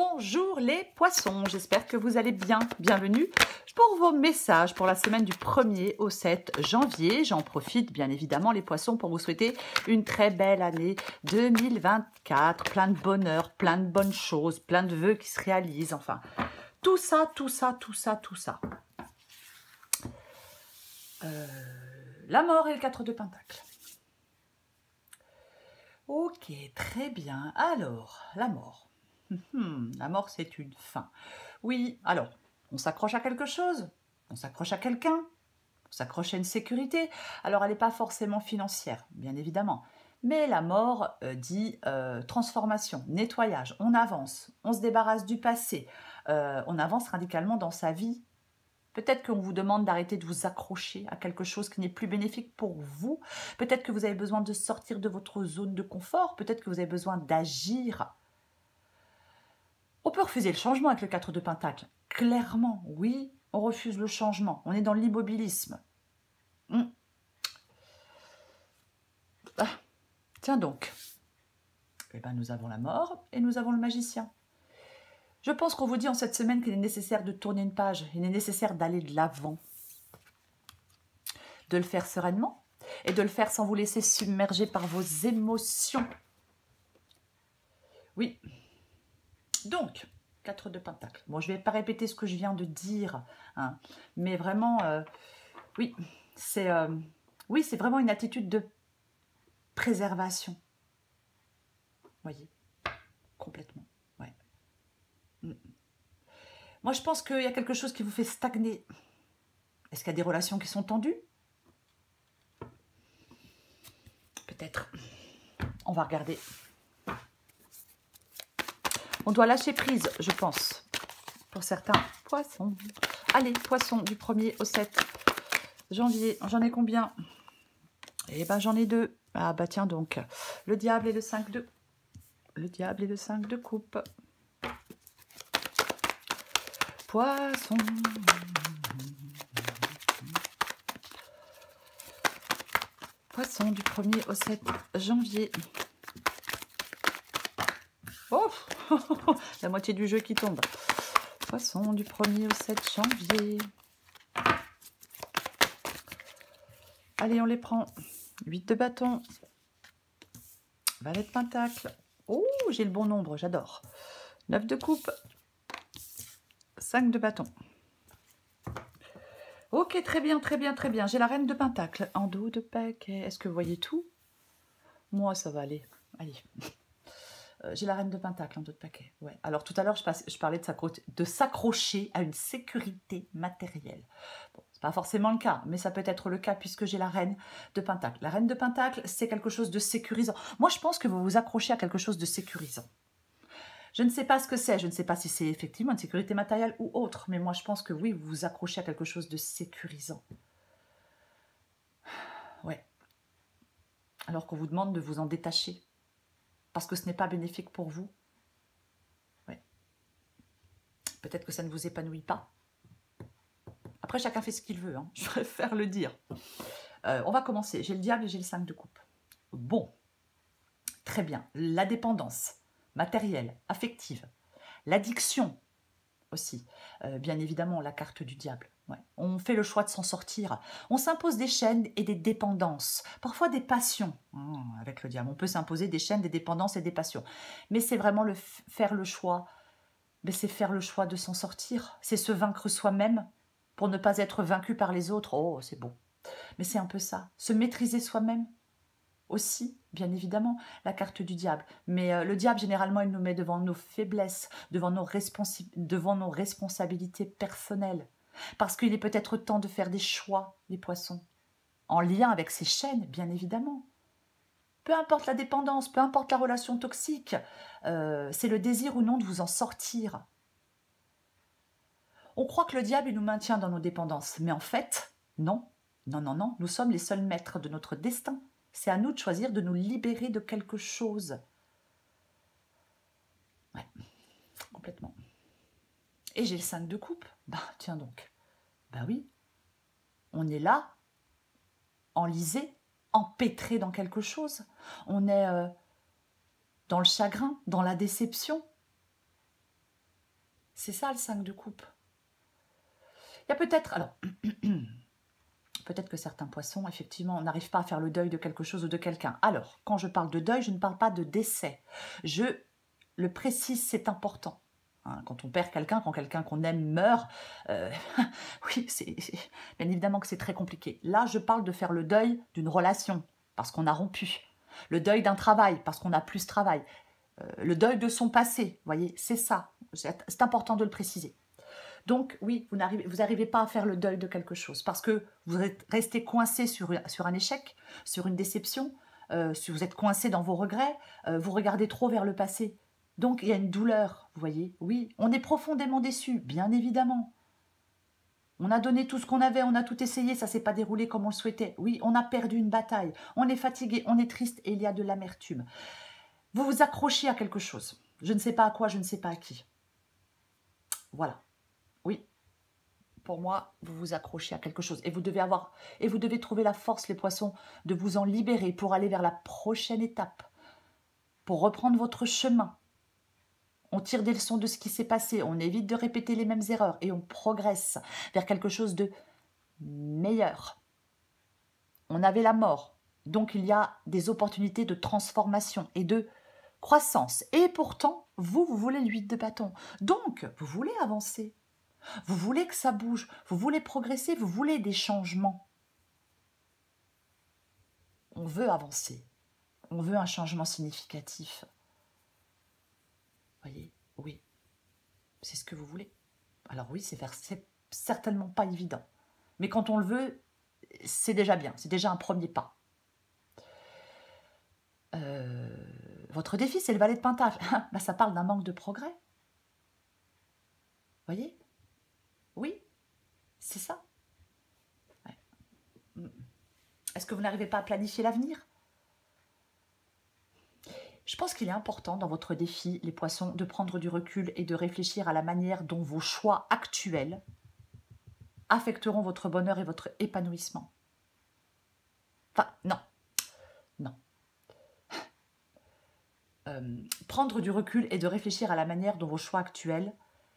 Bonjour les poissons, j'espère que vous allez bien. Bienvenue pour vos messages pour la semaine du 1er au 7 janvier. J'en profite bien évidemment les poissons pour vous souhaiter une très belle année 2024. Plein de bonheur, plein de bonnes choses, plein de vœux qui se réalisent. Enfin, tout ça. La mort et le 4 de Pentacle. Ok, très bien. Alors, la mort. La mort, c'est une fin. Oui, alors, on s'accroche à quelque chose, on s'accroche à quelqu'un, on s'accroche à une sécurité. Alors, elle n'est pas forcément financière, bien évidemment. Mais la mort dit transformation, nettoyage, on avance, on se débarrasse du passé, on avance radicalement dans sa vie. Peut-être qu'on vous demande d'arrêter de vous accrocher à quelque chose qui n'est plus bénéfique pour vous. Peut-être que vous avez besoin de sortir de votre zone de confort. Peut-être que vous avez besoin d'agir. On peut refuser le changement avec le 4 de Pentacle. Clairement, oui, on refuse le changement. On est dans l'immobilisme. Tiens donc. Eh ben, nous avons la mort et nous avons le magicien. Je pense qu'on vous dit en cette semaine qu'il est nécessaire de tourner une page. Il est nécessaire d'aller de l'avant. De le faire sereinement et de le faire sans vous laisser submerger par vos émotions. Oui. Donc, 4 de Pentacle. Bon, je ne vais pas répéter ce que je viens de dire, hein, mais vraiment, oui, c'est vraiment une attitude de préservation. Voyez, complètement, ouais. Moi, je pense qu'il y a quelque chose qui vous fait stagner. Est-ce qu'il y a des relations qui sont tendues? Peut-être. On va regarder. On doit lâcher prise, je pense, pour certains poissons. Allez, poissons, du 1er au 7 janvier. J'en ai combien? Eh ben, j'en ai 2. Ah bah tiens donc, le diable et le 5 de... Le diable et le 5 de coupe. Poisson. Poisson du 1er au 7 janvier. Oh, la moitié du jeu qui tombe. Poisson du 1er au 7 janvier. Allez, on les prend. 8 de bâton. Valet de pentacle. Oh, j'ai le bon nombre, j'adore. 9 de coupe. 5 de bâton. Ok, très bien. J'ai la reine de pentacle en dos de paquet. Est-ce que vous voyez tout? Moi, ça va aller. Allez. J'ai la reine de pentacle en dos de paquet. Ouais. Alors, tout à l'heure, je parlais de s'accrocher à une sécurité matérielle. Bon, ce n'est pas forcément le cas, mais ça peut être le cas puisque j'ai la reine de pentacle. La reine de pentacle, c'est quelque chose de sécurisant. Moi, je pense que vous vous accrochez à quelque chose de sécurisant. Je ne sais pas ce que c'est, je ne sais pas si c'est effectivement une sécurité matérielle ou autre, mais moi, je pense que oui, vous vous accrochez à quelque chose de sécurisant. Ouais. Alors qu'on vous demande de vous en détacher. Parce que ce n'est pas bénéfique pour vous. Ouais. Peut-être que ça ne vous épanouit pas. Après, chacun fait ce qu'il veut, hein. Je préfère le dire. On va commencer. J'ai le diable et j'ai le 5 de coupe. Bon. Très bien. La dépendance matérielle, affective. L'addiction aussi. Bien évidemment, la carte du diable. Ouais. On fait le choix de s'en sortir. On s'impose des chaînes et des dépendances. Parfois des passions. Avec le diable, on peut s'imposer des chaînes, des dépendances et des passions. Mais c'est vraiment faire le choix. Mais c'est faire le choix de s'en sortir. C'est se vaincre soi-même pour ne pas être vaincu par les autres. Oh, c'est beau. Mais c'est un peu ça. Se maîtriser soi-même aussi, bien évidemment, la carte du diable. Mais le diable, généralement, il nous met devant nos faiblesses, devant nos responsabilités personnelles. Parce qu'il est peut-être temps de faire des choix, les poissons, en lien avec ces chaînes, bien évidemment. Peu importe la dépendance, peu importe la relation toxique, c'est le désir ou non de vous en sortir. On croit que le diable, il nous maintient dans nos dépendances. Mais en fait, non. Non. Nous sommes les seuls maîtres de notre destin. C'est à nous de choisir de nous libérer de quelque chose. Ouais, complètement. Et j'ai le 5 de coupe. Bah, tiens donc. Bah oui. On est là, enlisé, empêtré dans quelque chose. On est dans le chagrin, dans la déception. C'est ça le 5 de coupe. Il y a peut-être, alors, peut-être que certains poissons, effectivement, n'arrivent pas à faire le deuil de quelque chose ou de quelqu'un. Alors, quand je parle de deuil, je ne parle pas de décès. Je le précise, c'est important. Hein, quand on perd quelqu'un, quand quelqu'un qu'on aime meurt, oui, bien évidemment que c'est très compliqué. Là, je parle de faire le deuil d'une relation, parce qu'on a rompu. Le deuil d'un travail, parce qu'on n'a plus ce travail. Le deuil de son passé, vous voyez, c'est ça. C'est important de le préciser. Donc, oui, vous n'arrivez pas à faire le deuil de quelque chose parce que vous êtes resté coincé sur un échec, sur une déception, si vous êtes coincé dans vos regrets, vous regardez trop vers le passé. Donc, il y a une douleur, vous voyez. Oui, on est profondément déçu, bien évidemment. On a donné tout ce qu'on avait, on a tout essayé, ça ne s'est pas déroulé comme on le souhaitait. Oui, on a perdu une bataille, on est fatigué, on est triste et il y a de l'amertume. Vous vous accrochez à quelque chose. Je ne sais pas à quoi, je ne sais pas à qui. Voilà. Oui, pour moi, vous vous accrochez à quelque chose. Et vous devez trouver la force, les poissons, de vous en libérer pour aller vers la prochaine étape. Pour reprendre votre chemin. On tire des leçons de ce qui s'est passé. On évite de répéter les mêmes erreurs. Et on progresse vers quelque chose de meilleur. On avait la mort. Donc, il y a des opportunités de transformation et de croissance. Et pourtant, vous voulez l'huile de bâton. Donc, vous voulez avancer. Vous voulez que ça bouge, vous voulez progresser, vous voulez des changements. On veut avancer, on veut un changement significatif. Voyez, oui, c'est ce que vous voulez. Alors oui, c'est certainement pas évident. Mais quand on le veut, c'est déjà bien, c'est déjà un premier pas. Votre défi, c'est le valet de Pentacle. Bah, ça parle d'un manque de progrès. Voyez? Oui, c'est ça. Ouais. Est-ce que vous n'arrivez pas à planifier l'avenir? Je pense qu'il est important dans votre défi, les poissons, de prendre du recul et de réfléchir à la manière dont vos choix actuels affecteront votre bonheur et votre épanouissement. Enfin, non. Non. Prendre du recul et de réfléchir à la manière dont vos choix actuels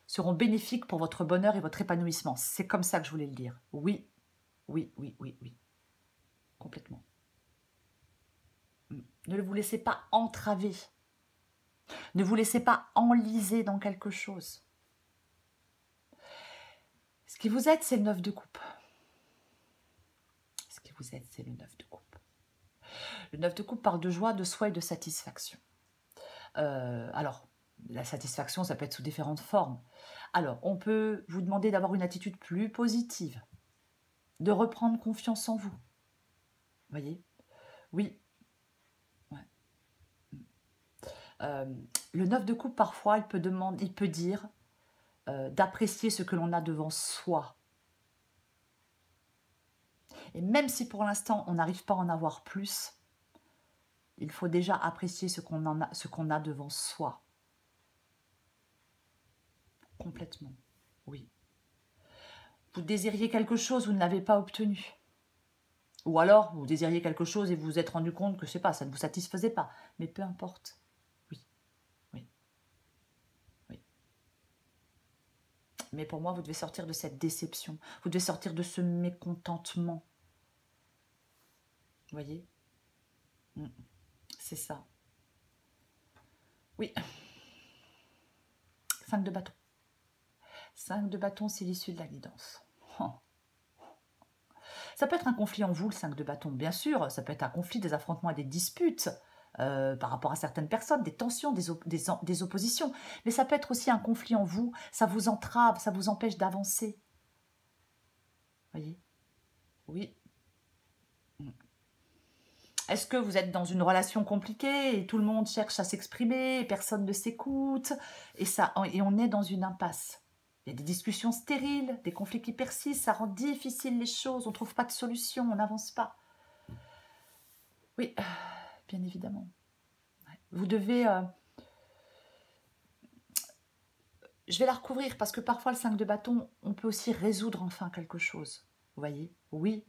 seront bénéfiques pour votre bonheur et votre épanouissement. C'est comme ça que je voulais le dire. Oui, oui, oui, oui, oui. Complètement. Ne vous laissez pas entraver. Ne vous laissez pas enliser dans quelque chose. Ce qui vous aide, c'est le 9 de coupe. Ce qui vous aide, c'est le 9 de coupe. Le 9 de coupe parle de joie, de soi et de satisfaction. Alors, la satisfaction, ça peut être sous différentes formes. Alors, on peut vous demander d'avoir une attitude plus positive, de reprendre confiance en vous. Voyez? Oui. Ouais. Le 9 de coupe, parfois, il peut dire d'apprécier ce que l'on a devant soi. Et même si pour l'instant, on n'arrive pas à en avoir plus, il faut déjà apprécier ce qu'on a devant soi. Complètement, oui. Vous désiriez quelque chose, vous ne l'avez pas obtenu. Ou alors, vous désiriez quelque chose et vous vous êtes rendu compte que, je sais pas, ça ne vous satisfaisait pas. Mais peu importe. Oui, oui, oui. Mais pour moi, vous devez sortir de cette déception. Vous devez sortir de ce mécontentement. Vous voyez? C'est ça. Oui. 5 de bâton. 5 de bâton, c'est l'issue de la guidance. Oh. Ça peut être un conflit en vous, le 5 de bâton, bien sûr. Ça peut être un conflit, des affrontements et des disputes par rapport à certaines personnes, des tensions, des oppositions. Mais ça peut être aussi un conflit en vous. Ça vous entrave, ça vous empêche d'avancer. Voyez? Oui. Est-ce que vous êtes dans une relation compliquée et tout le monde cherche à s'exprimer, et personne ne s'écoute, et on est dans une impasse? Il y a des discussions stériles, des conflits qui persistent, ça rend difficile les choses, on ne trouve pas de solution, on n'avance pas. Oui, bien évidemment. Vous devez... Je vais la recouvrir parce que parfois le 5 de bâton, on peut aussi résoudre enfin quelque chose. Vous voyez? Oui.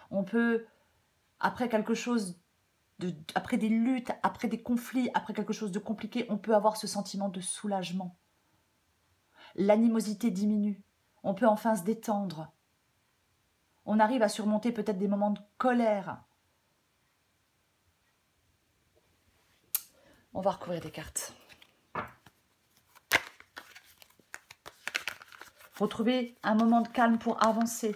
On peut, après quelque chose, après des luttes, après des conflits, après quelque chose de compliqué, on peut avoir ce sentiment de soulagement. L'animosité diminue. On peut enfin se détendre. On arrive à surmonter peut-être des moments de colère. On va recouvrir des cartes. Retrouvez un moment de calme pour avancer.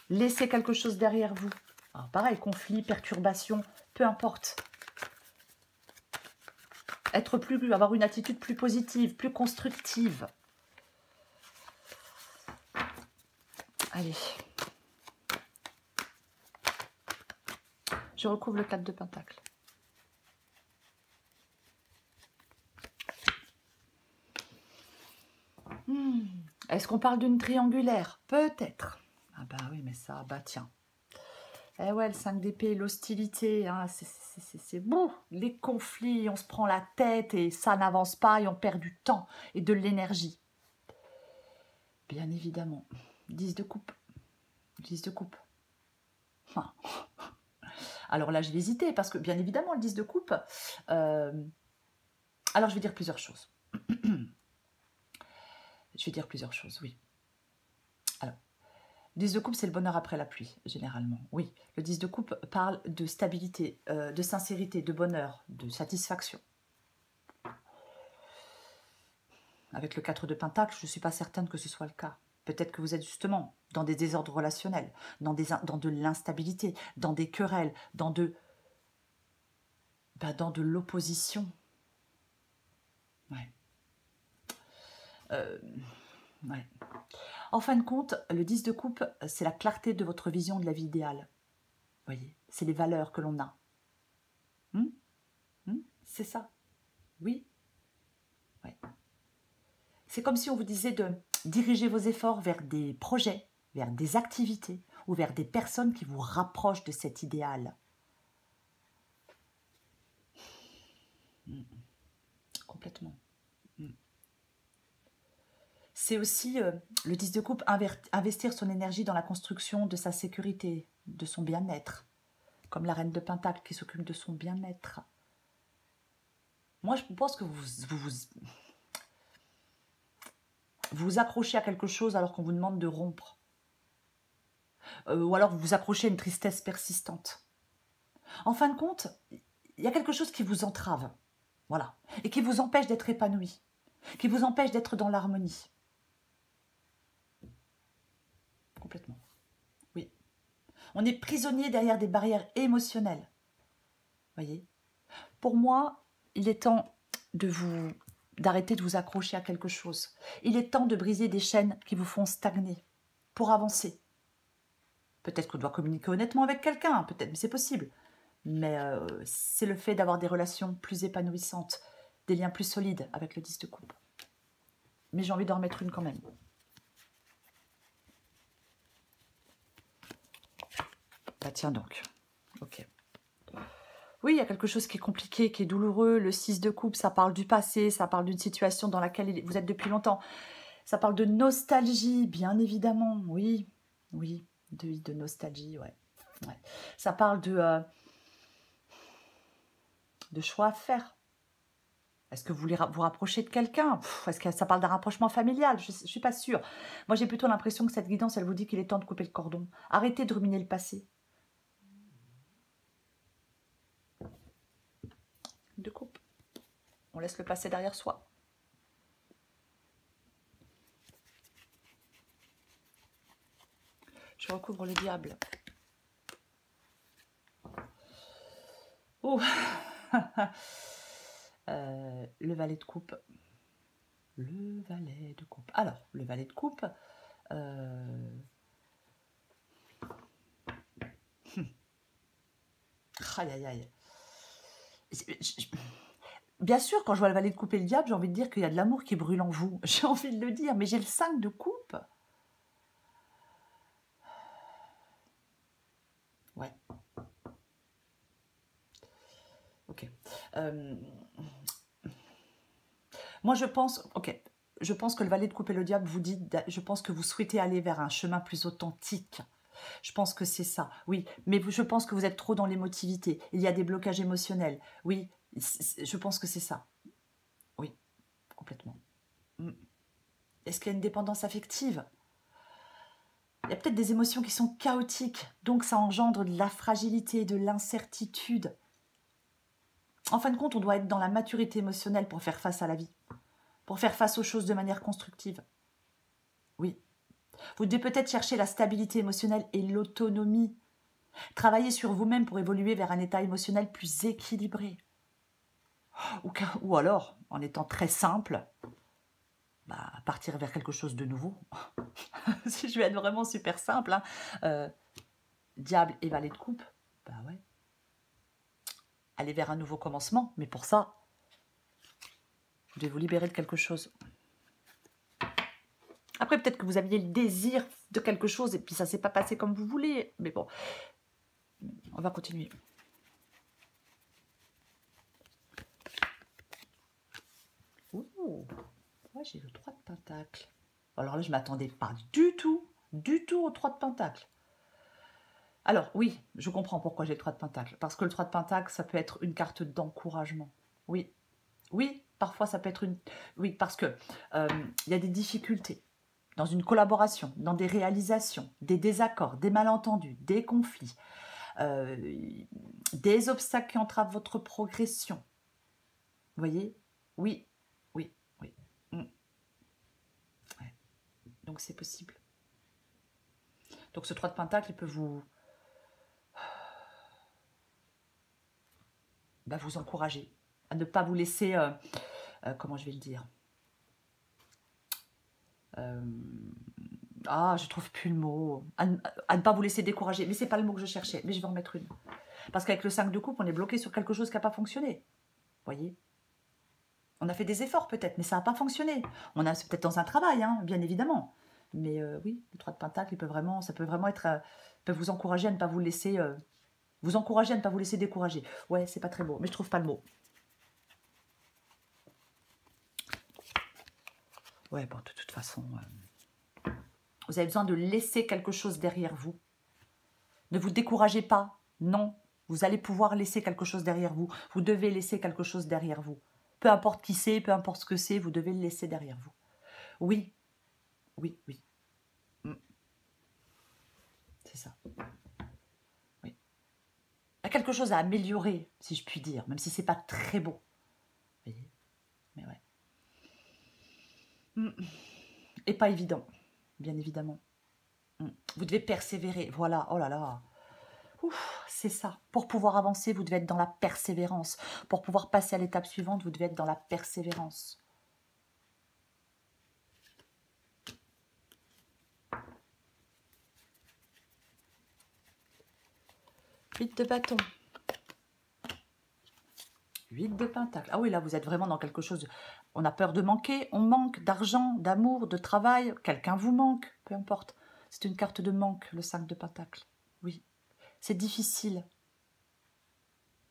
Laissez quelque chose derrière vous. Alors pareil, conflit, perturbation, peu importe. Avoir une attitude plus positive, plus constructive. Allez. Je recouvre le 4 de Pentacle. Est-ce qu'on parle d'une triangulaire? Peut-être. Ah bah oui, mais ça, bah tiens. Eh ouais, le 5 d'épée, l'hostilité, hein, c'est bon. Les conflits, on se prend la tête et ça n'avance pas et on perd du temps et de l'énergie. Bien évidemment. 10 de coupe. 10 de coupe. Enfin. Alors là, je vais hésiter parce que, bien évidemment, le 10 de coupe... Alors, je vais dire plusieurs choses. Je vais dire plusieurs choses, oui. Alors, 10 de coupe, c'est le bonheur après la pluie, généralement. Oui, le 10 de coupe parle de stabilité, de sincérité, de bonheur, de satisfaction. Avec le 4 de Pentacle, je ne suis pas certaine que ce soit le cas. Peut-être que vous êtes justement dans des désordres relationnels, dans de l'instabilité, dans des querelles, dans de l'opposition. Ouais. Ouais. En fin de compte, le 10 de coupe, c'est la clarté de votre vision de la vie idéale. Vous voyez, c'est les valeurs que l'on a. C'est ça. Oui. Ouais. C'est comme si on vous disait de diriger vos efforts vers des projets, vers des activités ou vers des personnes qui vous rapprochent de cet idéal. Complètement. C'est aussi, le 10 de coupe, investir son énergie dans la construction de sa sécurité, de son bien-être. Comme la reine de Pentacle qui s'occupe de son bien-être. Moi, je pense que vous accrochez à quelque chose alors qu'on vous demande de rompre. Ou alors vous vous accrochez à une tristesse persistante. En fin de compte, il y a quelque chose qui vous entrave. Voilà. Et qui vous empêche d'être épanoui. Qui vous empêche d'être dans l'harmonie. Complètement. Oui. On est prisonnier derrière des barrières émotionnelles. Voyez. Pour moi, il est temps d'arrêter de vous accrocher à quelque chose. Il est temps de briser des chaînes qui vous font stagner pour avancer. Peut-être qu'on doit communiquer honnêtement avec quelqu'un, peut-être, mais c'est possible. Mais c'est le fait d'avoir des relations plus épanouissantes, des liens plus solides avec le 10 de coupe. Mais j'ai envie d'en remettre une quand même. Bah tiens donc. Ok. Oui, il y a quelque chose qui est compliqué, qui est douloureux. Le 6 de coupe, ça parle du passé, ça parle d'une situation dans laquelle vous êtes depuis longtemps. Ça parle de nostalgie, bien évidemment. Oui, oui, de nostalgie, ouais. Ça parle de choix à faire. Est-ce que vous voulez vous rapprocher de quelqu'un? Est-ce que ça parle d'un rapprochement familial? Je ne suis pas sûre. Moi, j'ai plutôt l'impression que cette guidance, elle vous dit qu'il est temps de couper le cordon. Arrêtez de ruminer le passé. De coupe. On laisse le passé derrière soi. Je recouvre le diable. Oh. Le valet de coupe. Le valet de coupe. Alors, le valet de coupe. Aïe, aïe, aïe. Bien sûr, quand je vois le valet de coupe et le diable, j'ai envie de dire qu'il y a de l'amour qui brûle en vous. J'ai envie de le dire, mais j'ai le 5 de coupe. Ouais. Ok. Moi, je pense... Ok. Je pense que le valet de coupe et le diable vous dit... Je pense que vous souhaitez aller vers un chemin plus authentique. Je pense que c'est ça. Oui, mais je pense que vous êtes trop dans l'émotivité. Il y a des blocages émotionnels. Oui, je pense que c'est ça. Oui, complètement. Est-ce qu'il y a une dépendance affective? Il y a peut-être des émotions qui sont chaotiques, donc ça engendre de la fragilité, de l'incertitude. En fin de compte, on doit être dans la maturité émotionnelle pour faire face à la vie, pour faire face aux choses de manière constructive. Oui. Vous devez peut-être chercher la stabilité émotionnelle et l'autonomie. Travailler sur vous-même pour évoluer vers un état émotionnel plus équilibré. Ou alors, en étant très simple, partir vers quelque chose de nouveau. Si je vais être vraiment super simple, hein, diable et valet de coupe, ouais. Aller vers un nouveau commencement, mais pour ça, vous devez vous libérer de quelque chose. Après, peut-être que vous aviez le désir de quelque chose et puis ça ne s'est pas passé comme vous voulez. Mais bon, on va continuer. Ouh, ouais, j'ai le 3 de Pentacle. Alors là, je ne m'attendais pas du tout au 3 de Pentacle. Alors, oui, je comprends pourquoi j'ai le 3 de Pentacle. Parce que le 3 de Pentacle, ça peut être une carte d'encouragement. Oui, oui, parfois ça peut être une... Oui, parce que y a des difficultés dans une collaboration, dans des réalisations, des désaccords, des malentendus, des conflits, des obstacles qui entravent votre progression. Vous voyez? Oui, oui, oui. Ouais. Donc c'est possible. Donc ce 3 de Pentacle, il peut vous encourager à ne pas vous laisser, comment je vais le dire, je trouve plus le mot, à ne pas vous laisser décourager, mais c'est pas le mot que je cherchais, mais je vais en mettre une. Parce qu'avec le 5 de coupe, on est bloqué sur quelque chose qui n'a pas fonctionné. Vous voyez? On a fait des efforts peut-être, mais ça n'a pas fonctionné. C'est peut-être dans un travail, hein, bien évidemment. Mais oui, le 3 de Pentacle, ça peut vraiment être, peut vous encourager à ne pas vous laisser, décourager. Ouais, c'est pas très beau, mais je trouve pas le mot. Ouais, bon, de toute façon, vous avez besoin de laisser quelque chose derrière vous. Ne vous découragez pas, non. Vous allez pouvoir laisser quelque chose derrière vous. Vous devez laisser quelque chose derrière vous. Peu importe qui c'est, peu importe ce que c'est, vous devez le laisser derrière vous. Oui, oui, oui. C'est ça. Oui. Il y a quelque chose à améliorer, si je puis dire, même si c'est pas très beau. Vous voyez? Mais ouais. Et pas évident, bien évidemment. Vous devez persévérer. Voilà, oh là là. C'est ça. Pour pouvoir avancer, vous devez être dans la persévérance. Pour pouvoir passer à l'étape suivante, vous devez être dans la persévérance. Huit de bâton. 8 de pentacle. Ah oui, là, vous êtes vraiment dans quelque chose. On a peur de manquer. On manque d'argent, d'amour, de travail. Quelqu'un vous manque. Peu importe. C'est une carte de manque, le 5 de pentacle. Oui. C'est difficile.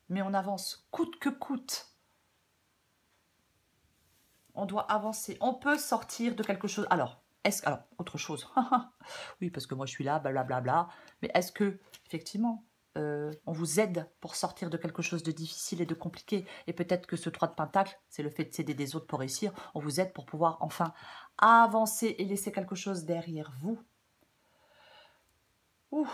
Mais on avance coûte que coûte. On doit avancer. On peut sortir de quelque chose. Alors, autre chose. Oui, parce que moi, je suis là, blablabla. Mais est-ce que, effectivement, on vous aide pour sortir de quelque chose de difficile et de compliqué? Et peut-être que ce 3 de Pentacle, c'est le fait de s'aider des autres pour réussir. On vous aide pour pouvoir enfin avancer et laisser quelque chose derrière vous. Ouh,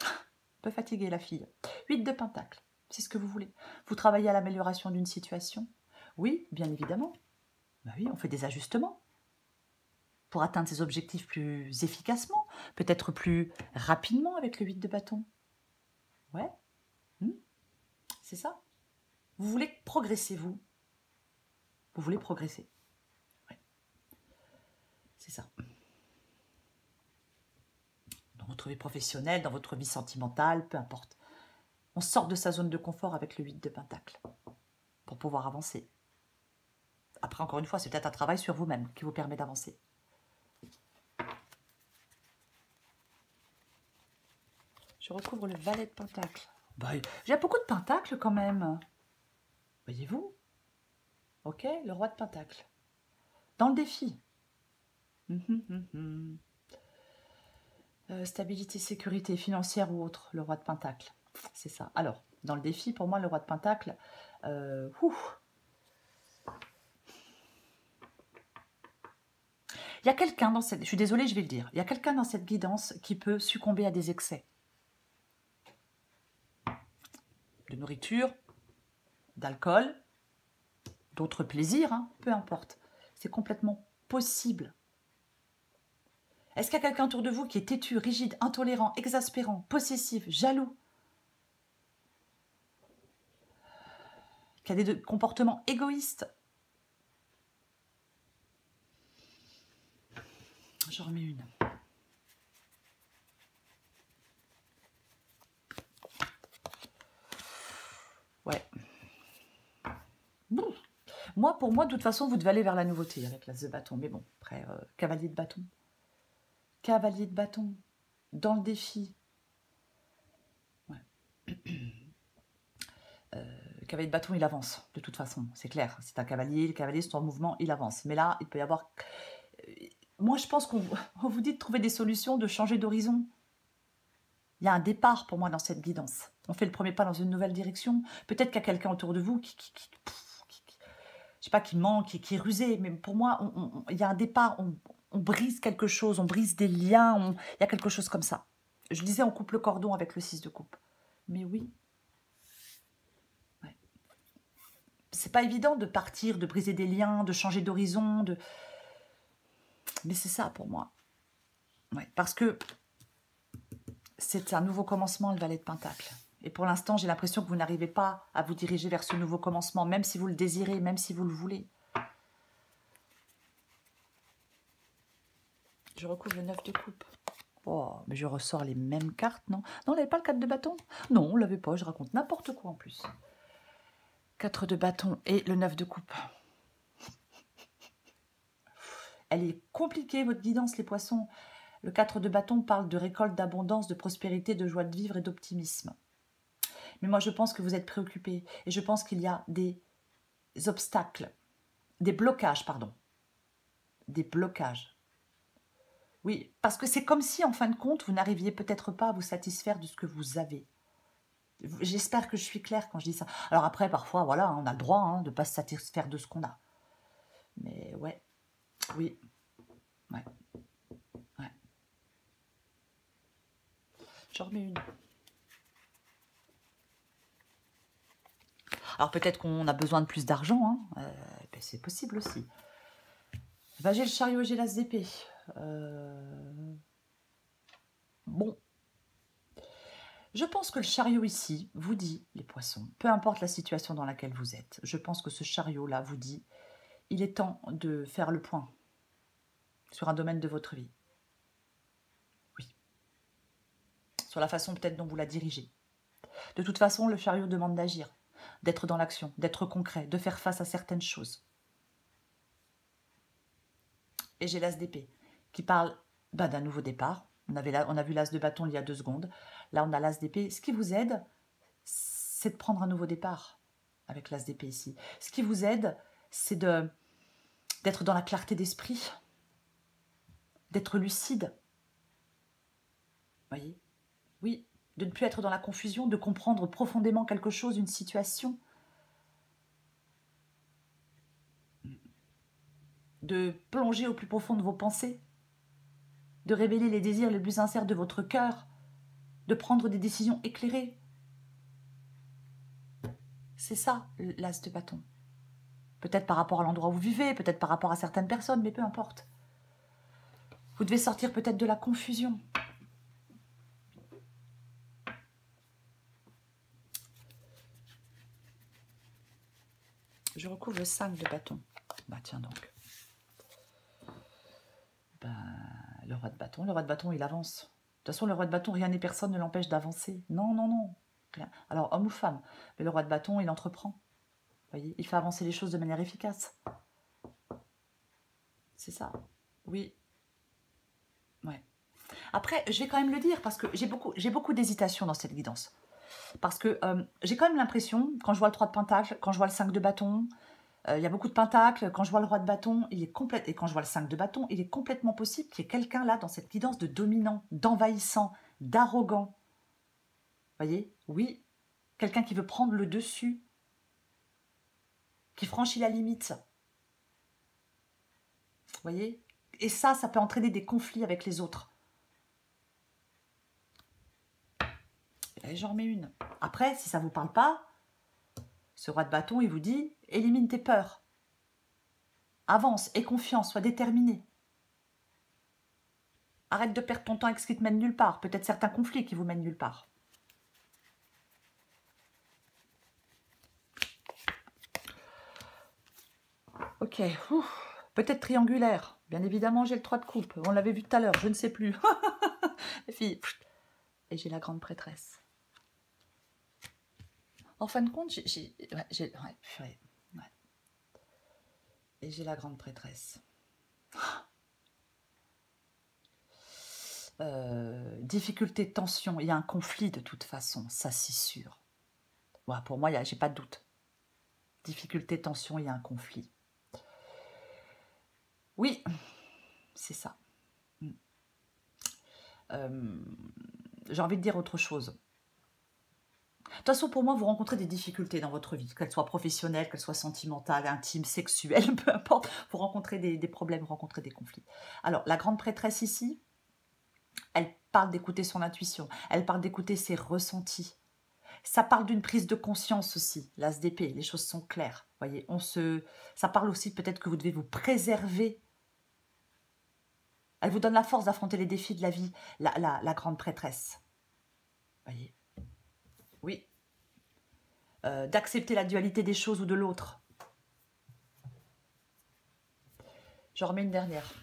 un peu fatiguée la fille. 8 de Pentacle, c'est ce que vous voulez. Vous travaillez à l'amélioration d'une situation? Oui, bien évidemment. Ben oui, on fait des ajustements pour atteindre ses objectifs plus efficacement, peut-être plus rapidement avec le 8 de bâton. Ouais, c'est ça. Vous voulez progresser, vous. Vous voulez progresser. Ouais. C'est ça. Dans votre vie professionnelle, dans votre vie sentimentale, peu importe. On sort de sa zone de confort avec le 8 de pentacle pour pouvoir avancer. Après, encore une fois, c'est peut-être un travail sur vous-même qui vous permet d'avancer. Je recouvre le valet de pentacle. J'ai beaucoup de pentacles quand même. Voyez-vous? Ok, le roi de pentacle. Dans le défi. Stabilité, sécurité financière ou autre, le roi de pentacle. C'est ça. Alors, dans le défi, pour moi, le roi de pentacle, Il y a quelqu'un dans cette... Je suis désolée, je vais le dire. Il y a quelqu'un dans cette guidance qui peut succomber à des excès. De nourriture, d'alcool, d'autres plaisirs, hein, peu importe. C'est complètement possible. Est-ce qu'il y a quelqu'un autour de vous qui est têtu, rigide, intolérant, exaspérant, possessif, jaloux, qui a des comportements égoïstes? J'en remets une. Ouais. Bon. Moi, pour moi, de toute façon, vous devez aller vers la nouveauté avec l'as de bâton. Mais bon, après, cavalier de bâton. Cavalier de bâton. Dans le défi. Ouais. Cavalier de bâton, il avance, de toute façon. C'est clair. C'est un cavalier. Le cavalier, c'est en mouvement, il avance. Mais là, il peut y avoir... Moi, je pense qu'on vous dit de trouver des solutions, de changer d'horizon. Il y a un départ pour moi dans cette guidance. On fait le premier pas dans une nouvelle direction. Peut-être qu'il y a quelqu'un autour de vous je sais pas, qui ment, qui est rusé. Mais pour moi, il y a un départ. On brise quelque chose, on brise des liens. Il y a quelque chose comme ça. Je disais, on coupe le cordon avec le 6 de coupe. Mais oui. Ouais. C'est pas évident de partir, de briser des liens, de changer d'horizon. Mais c'est ça pour moi. Ouais, parce que c'est un nouveau commencement, le valet de Pentacle. Et pour l'instant, j'ai l'impression que vous n'arrivez pas à vous diriger vers ce nouveau commencement, même si vous le désirez, même si vous le voulez. Je recouvre le 9 de coupe. Oh, mais je ressors les mêmes cartes, non? Non, on n'avait pas le 4 de bâton? Non, on ne l'avait pas, je raconte n'importe quoi en plus. 4 de bâton et le 9 de coupe. Elle est compliquée, votre guidance, les poissons. Le 4 de bâton parle de récolte, d'abondance, de prospérité, de joie de vivre et d'optimisme. Mais moi, je pense que vous êtes préoccupés. Et je pense qu'il y a des obstacles, des blocages, pardon. Des blocages. Oui, parce que c'est comme si, en fin de compte, vous n'arriviez peut-être pas à vous satisfaire de ce que vous avez. J'espère que je suis claire quand je dis ça. Alors après, parfois, voilà, on a le droit de ne pas se satisfaire de ce qu'on a. Mais ouais, oui, ouais, ouais. J'en remets une. Alors peut-être qu'on a besoin de plus d'argent, ben c'est possible aussi. Ben, j'ai le chariot et j'ai l'as d'épée. Bon. Je pense que le chariot ici vous dit, les poissons, peu importe la situation dans laquelle vous êtes, je pense que ce chariot-là vous dit, il est temps de faire le point sur un domaine de votre vie. Oui. Sur la façon peut-être dont vous la dirigez. De toute façon, le chariot demande d'agir, d'être dans l'action, d'être concret, de faire face à certaines choses. Et j'ai l'as d'épée qui parle d'un nouveau départ. On a vu l'as de bâton il y a 2 secondes. Là, on a l'as d'épée. Ce qui vous aide, c'est de prendre un nouveau départ avec l'as d'épée ici. Ce qui vous aide, c'est d'être dans la clarté d'esprit, d'être lucide. Voyez? Oui, de ne plus être dans la confusion, de comprendre profondément quelque chose, une situation. De plonger au plus profond de vos pensées, de révéler les désirs les plus sincères de votre cœur, de prendre des décisions éclairées. C'est ça, l'as de bâton. Peut-être par rapport à l'endroit où vous vivez, peut-être par rapport à certaines personnes, mais peu importe. Vous devez sortir peut-être de la confusion. Je recouvre le 5 de bâton. Bah tiens donc. Le roi de bâton, il avance. De toute façon, le roi de bâton, rien ni personne ne l'empêche d'avancer. Non, non, non. Rien. Alors, homme ou femme, mais le roi de bâton, il entreprend. Vous voyez, il fait avancer les choses de manière efficace. C'est ça. Oui. Ouais. Après, je vais quand même le dire, parce que j'ai beaucoup d'hésitation dans cette guidance. Parce que j'ai quand même l'impression, quand je vois le 3 de pentacle, quand je vois le 5 de bâton, il y a beaucoup de pentacles, quand je vois le roi de bâton, il est complète, et quand je vois le 5 de bâton, il est complètement possible qu'il y ait quelqu'un là, dans cette guidance, de dominant, d'envahissant, d'arrogant. Vous voyez? Oui, quelqu'un qui veut prendre le dessus, qui franchit la limite. Vous voyez? Et ça peut entraîner des conflits avec les autres. Et j'en remets une. Après, si ça ne vous parle pas, ce roi de bâton, il vous dit, élimine tes peurs. Avance, aie confiance, sois déterminé. Arrête de perdre ton temps avec ce qui te mène nulle part. Peut-être certains conflits qui vous mènent nulle part. Ok, peut-être triangulaire. Bien évidemment, j'ai le 3 de coupe. On l'avait vu tout à l'heure, je ne sais plus. Les filles. Et j'ai la grande prêtresse. En fin de compte, ouais. Et j'ai la grande prêtresse. Difficulté, tension, il y a un conflit de toute façon, ça c'est sûr. Ouais, pour moi, j'ai pas de doute. Difficulté, tension, il y a un conflit. Oui, c'est ça. J'ai envie de dire autre chose. De toute façon, pour moi, vous rencontrez des difficultés dans votre vie, qu'elles soient professionnelles, qu'elles soient sentimentales, intimes, sexuelles, peu importe. Vous rencontrez des problèmes, vous rencontrez des conflits. Alors, la grande prêtresse ici, elle parle d'écouter son intuition, elle parle d'écouter ses ressentis. Ça parle d'une prise de conscience aussi, l'as d'épée, les choses sont claires. Voyez, ça parle aussi peut-être que vous devez vous préserver. Elle vous donne la force d'affronter les défis de la vie, la grande prêtresse. Voyez, oui. D'accepter la dualité des choses ou de l'autre. Je remets une dernière.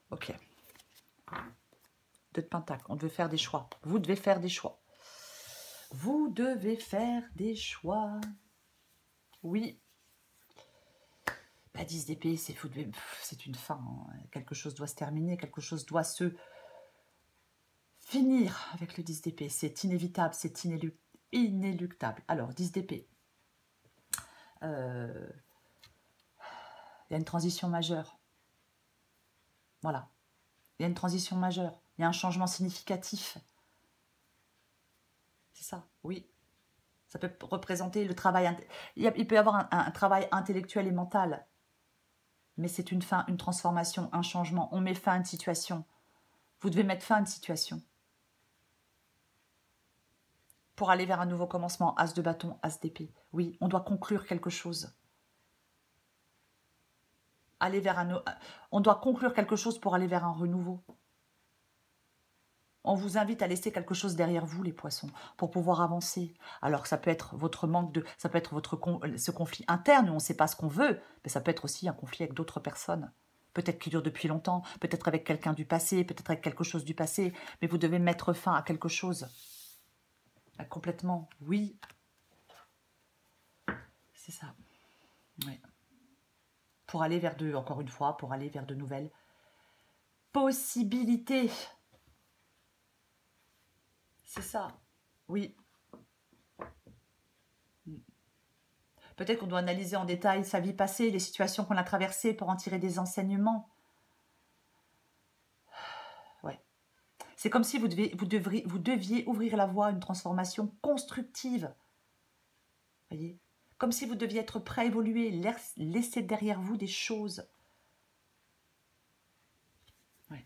Ok. 2 de pentacle. On devait faire des choix. Vous devez faire des choix. Vous devez faire des choix. Oui. 10 d'épée, c'est une fin. Hein. Quelque chose doit se terminer. Quelque chose doit se finir avec le 10 d'épée. C'est inévitable. C'est inéluctable. Alors, 10 d'épée. Il y a une transition majeure. Voilà. Il y a une transition majeure. Il y a un changement significatif. C'est ça, oui. Ça peut représenter le travail. Il peut y avoir un travail intellectuel et mental. Mais c'est une fin, une transformation, un changement. On met fin à une situation. Vous devez mettre fin à une situation. Pour aller vers un nouveau commencement. As de bâton, as d'épée. Oui, on doit conclure quelque chose. On doit conclure quelque chose pour aller vers un renouveau. On vous invite à laisser quelque chose derrière vous, les poissons, pour pouvoir avancer. Alors, ça peut être votre manque de... Ça peut être ce conflit interne où on ne sait pas ce qu'on veut, mais ça peut être aussi un conflit avec d'autres personnes. Peut-être qui dure depuis longtemps, peut-être avec quelqu'un du passé, peut-être avec quelque chose du passé, mais vous devez mettre fin à quelque chose. Complètement, oui. C'est ça. Ouais. Pour aller vers encore une fois, pour aller vers de nouvelles possibilités. C'est ça, oui. Peut-être qu'on doit analyser en détail sa vie passée, les situations qu'on a traversées pour en tirer des enseignements. Ouais. C'est comme si vous deviez ouvrir la voie à une transformation constructive. Voyez, comme si vous deviez être prêt à évoluer, laisser derrière vous des choses. Ouais.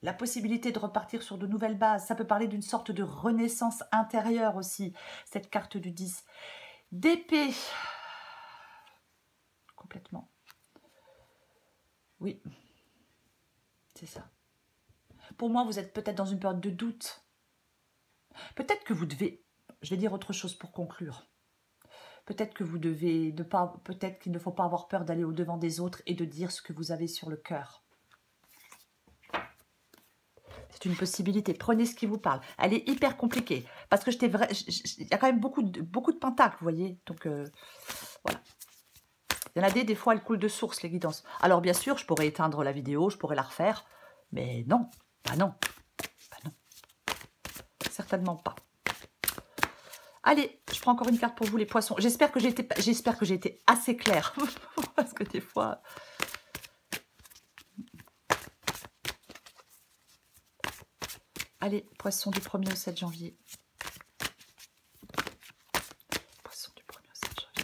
La possibilité de repartir sur de nouvelles bases. Ça peut parler d'une sorte de renaissance intérieure aussi, cette carte du 10. D'épée. Complètement. Oui. C'est ça. Pour moi, vous êtes peut-être dans une période de doute. Peut-être que vous devez... Je vais dire autre chose pour conclure. Peut-être que vous devez... Peut-être qu'il ne faut pas avoir peur d'aller au-devant des autres et de dire ce que vous avez sur le cœur. C'est une possibilité. Prenez ce qui vous parle. Elle est hyper compliquée. Parce que il y a quand même beaucoup de pentacles, vous voyez. Donc, voilà. Il y en a des fois, elles coulent de source, les guidances. Alors, bien sûr, je pourrais éteindre la vidéo, je pourrais la refaire. Mais non. Bah non. Bah non. Certainement pas. Allez, je prends encore une carte pour vous, les poissons. J'espère que j'ai été assez claire. Parce que des fois... Allez, poisson du 1er au 7 janvier. Poisson du 1er au 7 janvier.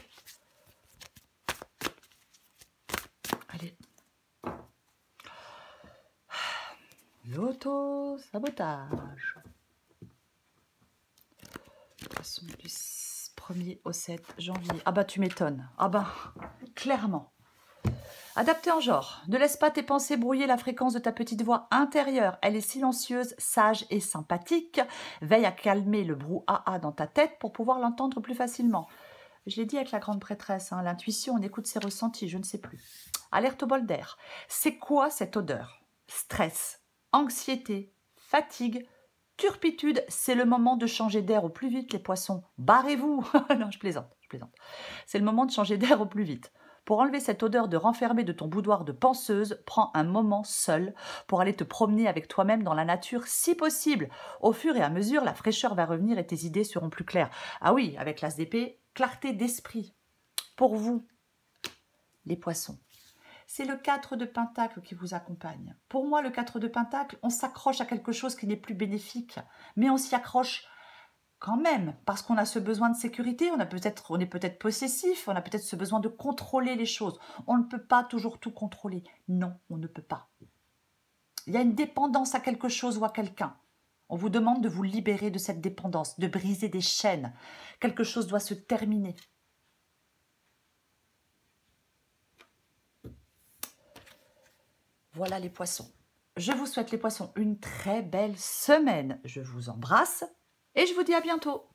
sabotage. Poisson du 1er au 7 janvier. Ah bah tu m'étonnes. Ah bah, clairement. Adapté en genre. Ne laisse pas tes pensées brouiller la fréquence de ta petite voix intérieure. Elle est silencieuse, sage et sympathique. Veille à calmer le brouhaha dans ta tête pour pouvoir l'entendre plus facilement. Je l'ai dit avec la grande prêtresse, hein, l'intuition, on écoute ses ressentis, je ne sais plus. Alerte au bol d'air. C'est quoi cette odeur? Stress, anxiété, fatigue, turpitude. C'est le moment de changer d'air au plus vite, les poissons. Barrez-vous. Non, je plaisante, je plaisante. C'est le moment de changer d'air au plus vite. Pour enlever cette odeur de renfermé de ton boudoir de penseuse, prends un moment seul pour aller te promener avec toi-même dans la nature si possible. Au fur et à mesure, la fraîcheur va revenir et tes idées seront plus claires. Ah oui, avec l'as d'épée, clarté d'esprit. Pour vous, les poissons, c'est le 4 de Pentacle qui vous accompagne. Pour moi, le 4 de Pentacle, on s'accroche à quelque chose qui n'est plus bénéfique, mais on s'y accroche quand même, parce qu'on a ce besoin de sécurité, on est peut-être possessif, on a peut-être ce besoin de contrôler les choses. On ne peut pas toujours tout contrôler. Non, on ne peut pas. Il y a une dépendance à quelque chose ou à quelqu'un. On vous demande de vous libérer de cette dépendance, de briser des chaînes. Quelque chose doit se terminer. Voilà les poissons. Je vous souhaite les poissons une très belle semaine. Je vous embrasse et je vous dis à bientôt.